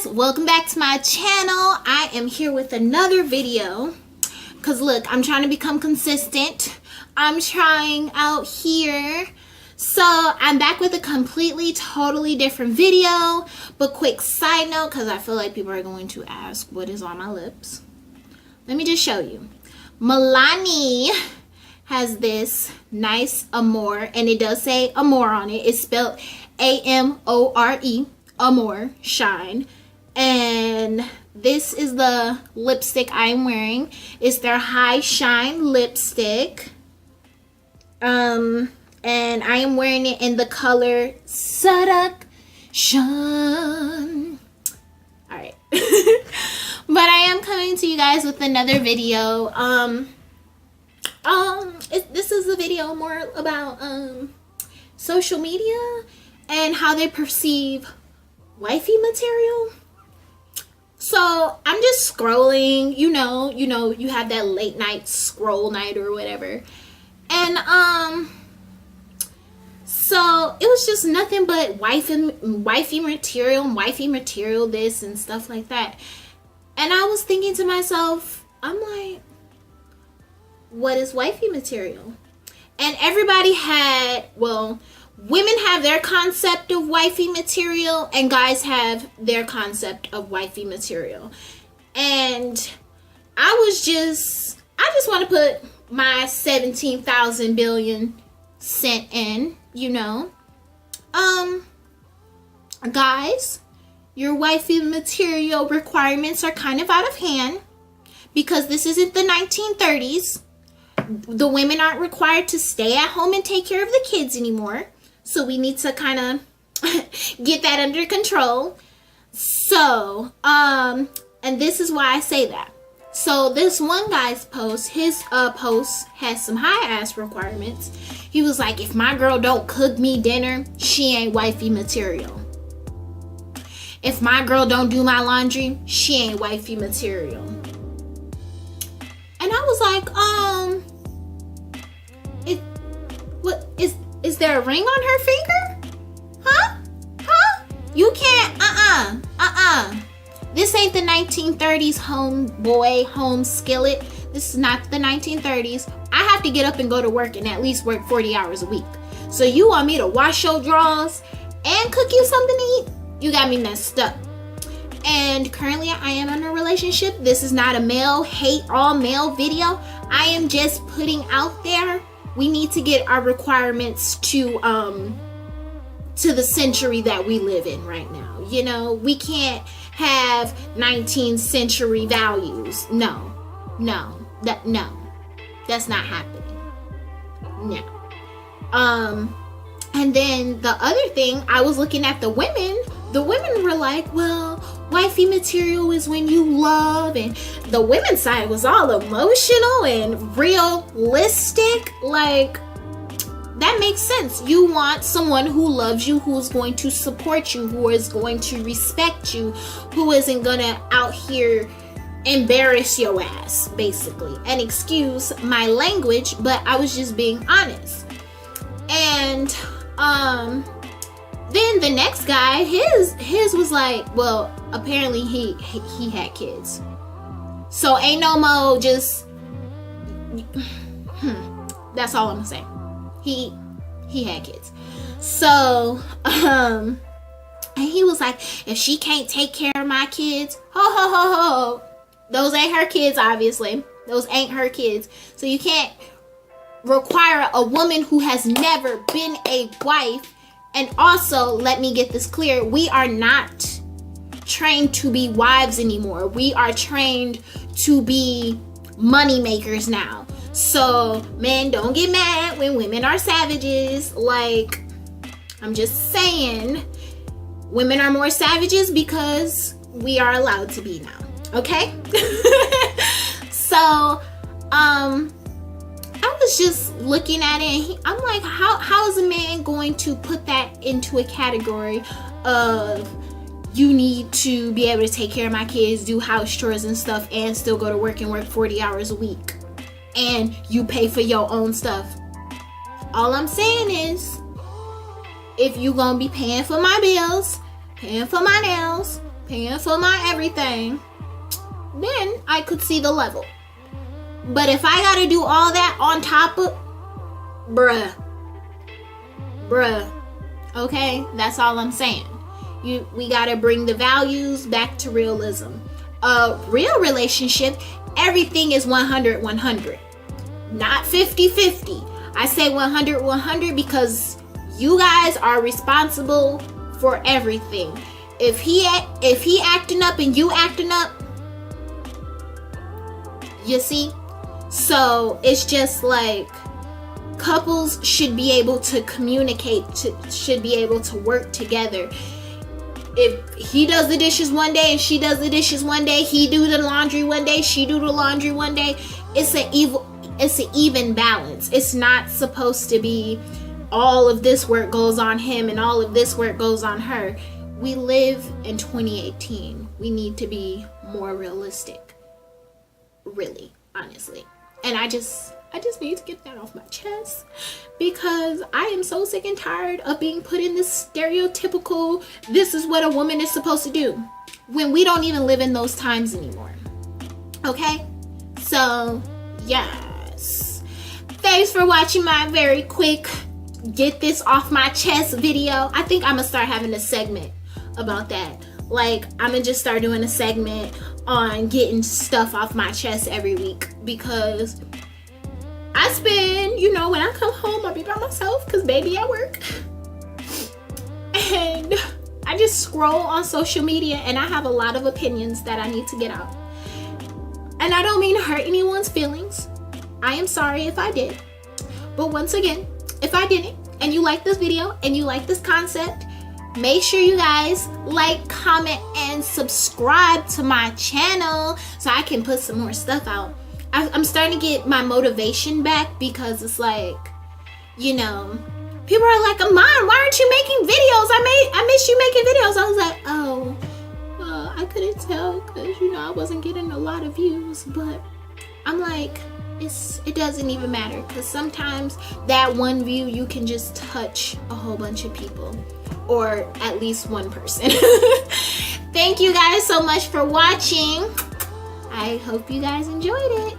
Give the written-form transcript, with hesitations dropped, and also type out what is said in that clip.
guys, welcome back to my channel. I am here with another video because look, I'm trying to become consistent. I'm trying out here, so I'm back with a completely totally different video. But quick side note, because I feel like people are going to ask what is on my lips, let me just show you. Milani has this nice Amore, and it does say Amore on it. It's spelled A-M-O-R-E, Amore Shine. And this is the lipstick I'm wearing. It's their High Shine lipstick. And I am wearing it in the color Seduction. Alright. But I am coming to you guys with another video. This is a video more about social media and how they perceive wifey material. So I'm just scrolling, you know, you have that late night scroll night or whatever. And so it was just nothing but wifey material, this and stuff like that. And I was thinking to myself, I'm like, what is wifey material? And everybody had, well, women have their concept of wifey material and guys have their concept of wifey material. And I just want to put my 17,000 billion cent in, you know. Guys, your wifey material requirements are kind of out of hand because this isn't the 1930s. The women aren't required to stay at home and take care of the kids anymore. So we need to kind of get that under control. So, and this is why I say that. So this one guy's post, his post has some high ass requirements. He was like, if my girl don't cook me dinner, she ain't wifey material. If my girl don't do my laundry, she ain't wifey material. And I was like, is there a ring on her finger? Huh? You can't, This ain't the 1930s home skillet. This is not the 1930s. I have to get up and go to work and at least work 40 hours a week. So you want me to wash your drawers and cook you something to eat? You got me messed up. And currently I am in a relationship. This is not a male hate all male video. I am just putting out there, we need to get our requirements to the century that we live in right now. You know, we can't have 19th century values. No, that's not happening. No. And then the other thing, I was looking at the women. The women were like, well, wifey material is when you love, and the women's side was all emotional and realistic. Like, that makes sense. You want someone who loves you, who is going to support you, who is going to respect you, who isn't gonna out here embarrass your ass, basically. And excuse my language, but I was just being honest. And then the next guy, his was like, well, apparently he had kids. So ain't no more just that's all I'm gonna say. He had kids. So and he was like, if she can't take care of my kids, ho, those ain't her kids, obviously. Those ain't her kids. So you can't require a woman who has never been a wife. And also, let me get this clear, we are not trained to be wives anymore. We are trained to be money makers now. So, men, don't get mad when women are savages. Like, I'm just saying, women are more savages because we are allowed to be now. Okay? So, I was just looking at it, and I'm like, how is a man going to put that into a category of, you need to be able to take care of my kids, do house chores and stuff, and still go to work and work 40 hours a week, and you pay for your own stuff? All I'm saying is, if you gonna be paying for my bills, paying for my nails, paying for my everything, then I could see the level. But if I gotta do all that on top of, bruh, okay, that's all I'm saying. We gotta bring the values back to realism. A real relationship, everything is 100-100, not 50-50. I say 100-100 because you guys are responsible for everything. If he acting up and you acting up, you see? So it's just like, couples should be able to communicate, should be able to work together. If he does the dishes one day and she does the dishes one day, he do the laundry one day, she do the laundry one day, it's an even balance. It's not supposed to be all of this work goes on him and all of this work goes on her. We live in 2018. We need to be more realistic. Really, honestly. And I just need to get that off my chest, because I am so sick and tired of being put in this stereotypical, this is what a woman is supposed to do, when we don't even live in those times anymore. Okay? So, yes. Thanks for watching my very quick get this off my chest video. I think I'm gonna start having a segment about that. Like, I'm gonna just start doing a segment on getting stuff off my chest every week, because I spend, when I come home, I'll be by myself because baby at work. And I just scroll on social media and I have a lot of opinions that I need to get out. And I don't mean to hurt anyone's feelings. I am sorry if I did. But once again, if I didn't, and you like this video and you like this concept, make sure you guys like, comment, and subscribe to my channel so I can put some more stuff out. I'm starting to get my motivation back, because it's like, people are like, Mom, why aren't you making videos? I miss you making videos. I was like, I couldn't tell because, I wasn't getting a lot of views. But I'm like, it doesn't even matter, because sometimes that one view, you can just touch a whole bunch of people, or at least one person. Thank you guys so much for watching. I hope you guys enjoyed it.